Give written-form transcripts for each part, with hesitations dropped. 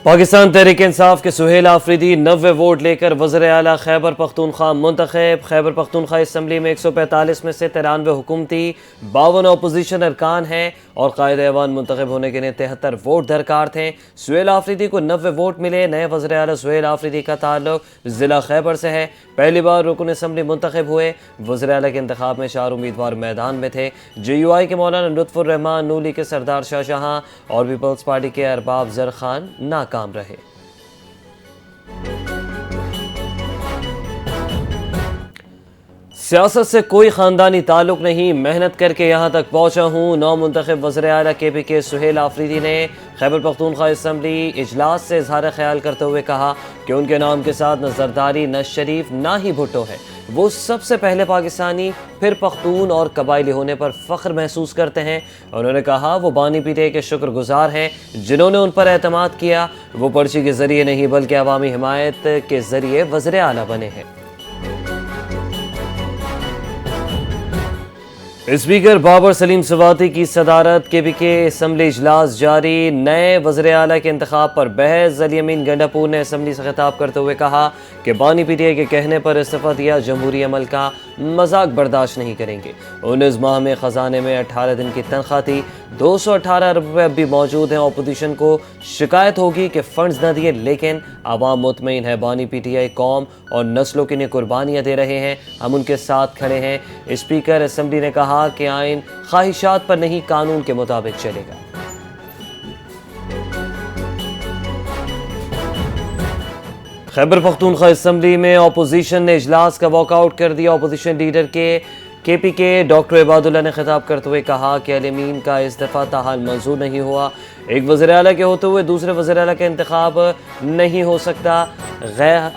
پاکستان تحریک انصاف کے سہیل آفریدی 90 ووٹ لے کر وزیر اعلیٰ خیبر پختونخوا منتخب۔ خیبر پختونخوا اسمبلی میں 145 میں سے 93 حکومتی، 52 اپوزیشن ارکان ہیں اور قائد ایوان منتخب ہونے کے لیے 73 ووٹ درکار تھے۔ سہیل آفریدی کو 90 ووٹ ملے۔ نئے وزیر اعلیٰ سہیل آفریدی کا تعلق ضلع خیبر سے ہے۔ پہلی بار رکن اسمبلی منتخب ہوئے۔ وزیر اعلیٰ کے انتخاب میں 4 امیدوار میدان میں تھے۔ JUI کے مولانا لطف الرحمان، نولی کے سردار شاہ جہاں اور پیپلز پارٹی کے ارباب زر خان ناکام رہے۔ سیاست سے کوئی خاندانی تعلق نہیں، محنت کر کے یہاں تک پہنچا ہوں۔ نو منتخب وزیر اعلیٰ KPK سہیل آفریدی نے خیبر پختونخوا اسمبلی اجلاس سے اظہار خیال کرتے ہوئے کہا کہ ان کے نام کے ساتھ نہ زرداری، نہ شریف، نہ ہی بھٹو ہے۔ وہ سب سے پہلے پاکستانی، پھر پختون اور قبائلی ہونے پر فخر محسوس کرتے ہیں۔ انہوں نے کہا وہ بانی PTI کے شکر گزار ہیں جنہوں نے ان پر اعتماد کیا۔ وہ پرچی کے ذریعے نہیں بلکہ عوامی حمایت کے ذریعے وزیر اعلیٰ بنے ہیں۔ اسپیکر بابر سلیم سواتی کی صدارت KPK اسمبلی اجلاس جاری۔ نئے وزیر اعلیٰ کے انتخاب پر بحث۔ الیمین گنڈاپور نے اسمبلی سے خطاب کرتے ہوئے کہا کہ بانی PTI کے کہنے پر استعفیٰ دیا جمہوری عمل کا مذاق برداشت نہیں کریں گے۔ 19 ماہ میں خزانے میں 18 دن کی تنخواہ تھی، 218 ارب روپے اب بھی موجود ہیں۔ اپوزیشن کو شکایت ہوگی کہ فنڈز نہ دیے، لیکن عوام مطمئن ہے بانی PTI قوم اور نسلوں کے لیے قربانیاں دے رہے ہیں، ہم ان کے ساتھ کھڑے ہیں۔ اسپیکر اسمبلی نے کہا کہ آئین خواہشات پر نہیں، قانون کے مطابق چلے گا۔ خیبر پختونخوا اسمبلی میں اپوزیشن نے اجلاس کا واک آؤٹ کر دیا۔ اپوزیشن لیڈر کے KPK ڈاکٹر عباد اللہ نے خطاب کرتے ہوئے کہا کہ الیمین کا استعفیٰ تاحال منظور نہیں ہوا۔ ایک وزیر اعلیٰ کے ہوتے ہوئے دوسرے وزیر اعلیٰ کا انتخاب نہیں ہو سکتا،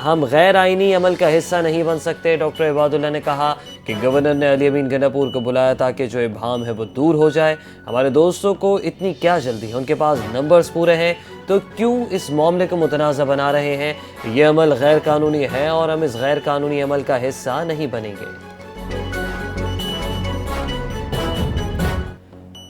ہم غیر آئینی عمل کا حصہ نہیں بن سکتے۔ ڈاکٹر عباد اللہ نے کہا کہ گورنر نے الیمین گنڈاپور کو بلایا تاکہ جو ابہام ہے وہ دور ہو جائے۔ ہمارے دوستوں کو اتنی کیا جلدی ہے، ان کے پاس نمبرز پورے ہیں، تو کیوں اس معاملے کو متنازع بنا رہے ہیں؟ یہ عمل غیر قانونی ہے اور ہم اس غیر قانونی عمل کا حصہ نہیں بنیں گے۔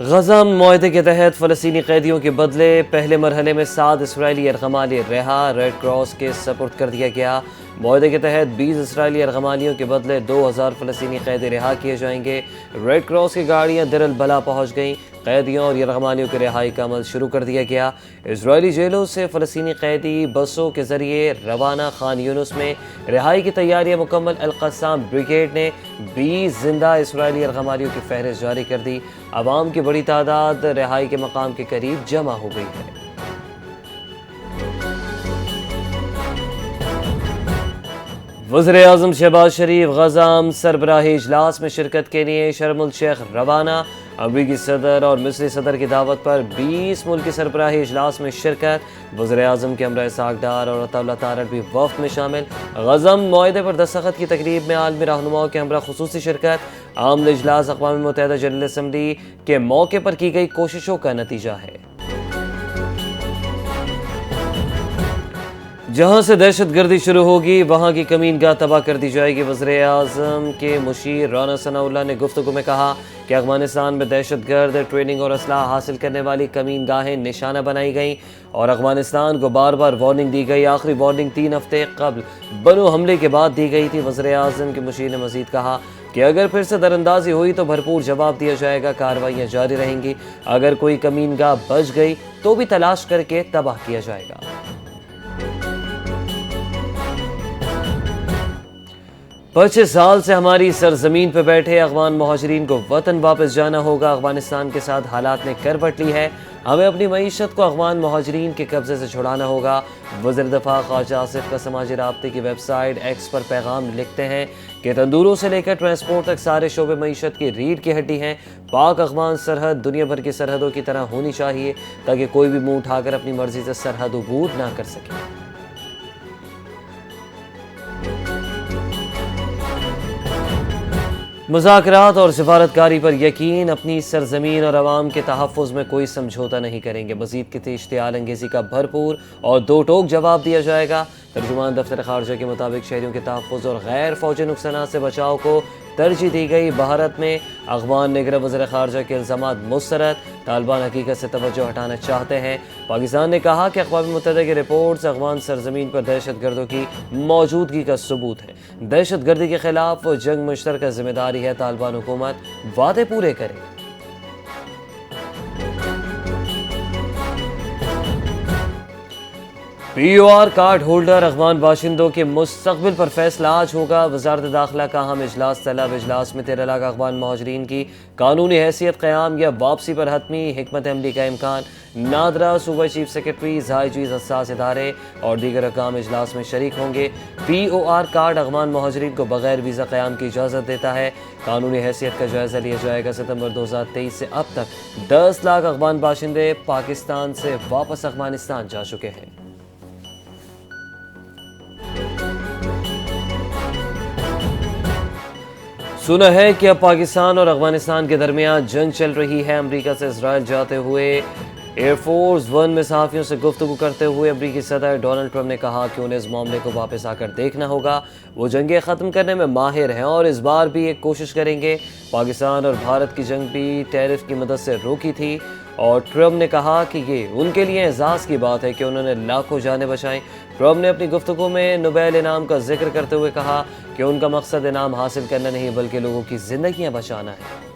غزہ معاہدے کے تحت فلسطینی قیدیوں کے بدلے پہلے مرحلے میں 7 اسرائیلی ارغمالی رہا، ریڈ کراس کے سپرد کر دیا گیا۔ معاہدے کے تحت 20 اسرائیلی ارغمالیوں کے بدلے 2000 فلسطینی قیدی رہا کیے جائیں گے۔ ریڈ کراس کی گاڑیاں دیر البلا پہنچ گئیں۔ قیدیوں اور ارغمالیوں کے رہائی کا عمل شروع کر دیا گیا۔ اسرائیلی جیلوں سے فلسطینی قیدی بسوں کے ذریعے روانہ۔ خان یونس میں رہائی کی تیاریاں مکمل۔ القسام بریگیڈ نے 20 زندہ اسرائیلی ارغمالیوں کی فہرست جاری کر دی۔ عوام کی بڑی تعداد رہائی کے مقام کے قریب جمع ہو گئی ہے۔ وزیر اعظم شہباز شریف غزہ سربراہی اجلاس میں شرکت کے لیے شرم الشیخ روانہ۔ امریکی صدر اور مصری صدر کی دعوت پر 20 ملکی سربراہی اجلاس میں شرکت۔ وزیر اعظم کے ہمراہ اسحاق ڈار اور عطا اللہ تارڑ بھی وفد میں شامل۔ غزہ معاہدے پر دستخط کی تقریب میں عالمی رہنماؤں کے ہمراہ خصوصی شرکت۔ عام اجلاس اقوام متحدہ جنرل اسمبلی کے موقع پر کی گئی کوششوں کا نتیجہ ہے۔ جہاں سے دہشت گردی شروع ہوگی وہاں کی کمین گاہ تباہ کر دی جائے گی۔ وزیر اعظم کے مشیر رانا ثناء اللہ نے گفتگو میں کہا کہ افغانستان میں دہشت گرد ٹریننگ اور اسلحہ حاصل کرنے والی کمین گاہیں نشانہ بنائی گئیں اور افغانستان کو بار بار وارننگ دی گئی۔ آخری وارننگ 3 ہفتے قبل بنو حملے کے بعد دی گئی تھی۔ وزیر اعظم کے مشیر نے مزید کہا کہ اگر پھر سے دراندازی ہوئی تو بھرپور جواب دیا جائے گا، کارروائیاں جاری رہیں گی۔ اگر کوئی کمین گاہ بچ گئی تو بھی تلاش کر کے تباہ کیا جائے گا۔ 25 سال سے ہماری سرزمین پہ بیٹھے افغان مہاجرین کو وطن واپس جانا ہوگا۔ افغانستان کے ساتھ حالات نے کربٹ لی ہے، ہمیں اپنی معیشت کو افغان مہاجرین کے قبضے سے چھڑانا ہوگا۔ وزیر دفاع خواجہ آصف کا سماجی رابطے کی ویب سائٹ ایکس پر پیغام لکھتے ہیں کہ تندوروں سے لے کر ٹرانسپورٹ تک سارے شعبے معیشت کی ریڑھ کی ہڈی ہیں۔ پاک افغان سرحد دنیا بھر کی سرحدوں کی طرح ہونی چاہیے تاکہ کوئی بھی منہ اٹھا کر اپنی مرضی سے سرحد عبور نہ کر سکے۔ مذاکرات اور سفارتکاری پر یقین، اپنی سرزمین اور عوام کے تحفظ میں کوئی سمجھوتہ نہیں کریں گے۔ مزید کسی اشتعال انگیزی کا بھرپور اور دو ٹوک جواب دیا جائے گا۔ ترجمان دفتر خارجہ کے مطابق شہریوں کے تحفظ اور غیر فوجی نقصانات سے بچاؤ کو ترجیح دی گئی۔ بھارت میں افغان نگراں وزیر خارجہ کے الزامات مسترد، طالبان حقیقت سے توجہ ہٹانا چاہتے ہیں۔ پاکستان نے کہا کہ اقوام متحدہ کی رپورٹس افغان سرزمین پر دہشت گردوں کی موجودگی کا ثبوت ہے۔ دہشت گردی کے خلاف جنگ مشترکہ ذمہ داری ہے، طالبان حکومت وعدے پورے کرے۔ P O R card holder افغان باشندوں کے مستقبل پر فیصلہ آج ہوگا۔ وزارت داخلہ کا اہم اجلاس طلب۔ اجلاس میں 13 لاکھ افغان مہاجرین کی قانونی حیثیت قیام یا واپسی پر حتمی حکمت عملی کا امکان۔ نادرا صوبائی چیف سیکرٹریز، آئی جیز، حساس ادارے اور دیگر حکام اجلاس میں شریک ہوں گے۔ پی او آر کارڈ افغان مہاجرین کو بغیر ویزا قیام کی اجازت دیتا ہے۔ قانونی حیثیت کا جائزہ لیا جائے گا۔ ستمبر 2023 سے اب تک 10 لاکھ افغان باشندے پاکستان سے واپس افغانستان جا چکے ہیں۔ سنا ہے کہ اب پاکستان اور افغانستان کے درمیان جنگ چل رہی ہے۔ امریکہ سے اسرائیل جاتے ہوئے ایئر فورس ون میں صحافیوں سے گفتگو کرتے ہوئے امریکی صدر ڈونلڈ ٹرمپ نے کہا کہ انہیں اس معاملے کو واپس آ کر دیکھنا ہوگا۔ وہ جنگیں ختم کرنے میں ماہر ہیں اور اس بار بھی ایک کوشش کریں گے۔ پاکستان اور بھارت کی جنگ بھی ٹیرف کی مدد سے روکی تھی اور ٹرمپ نے کہا کہ یہ ان کے لیے اعزاز کی بات ہے کہ انہوں نے لاکھوں جانیں بچائیں۔ ٹرمپ نے اپنی گفتگو میں نوبیل انعام کا ذکر کرتے ہوئے کہا کہ ان کا مقصد انعام حاصل کرنا نہیں بلکہ لوگوں کی زندگیاں بچانا ہے۔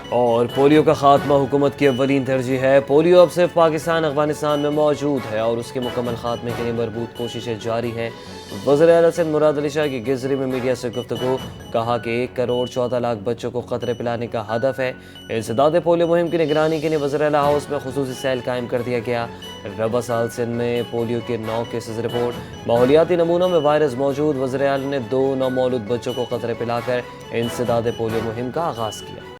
اور پولیو کا خاتمہ حکومت کی اولین ترجیح ہے۔ پولیو اب صرف پاکستان افغانستان میں موجود ہے اور اس کے مکمل خاتمے کے لیے مربوط کوششیں جاری ہیں۔ وزیر اعلیٰ سندھ مراد علی شاہ کی گزری میں میڈیا سے گفتگو، کہا کہ 1 کروڑ 14 لاکھ بچوں کو قطرے پلانے کا ہدف ہے۔ انسداد پولیو مہم کی نگرانی کے لیے وزیر اعلیٰ ہاؤس میں خصوصی سیل قائم کر دیا گیا۔ ربع سال سندھ میں پولیو کے 9 کیسز رپورٹ۔ ماحولیاتی نمونوں میں وائرس موجود۔ وزیر اعلیٰ نے 2 نومولود بچوں کو قطرے پلا کر انسداد پولیو مہم کا آغاز کیا۔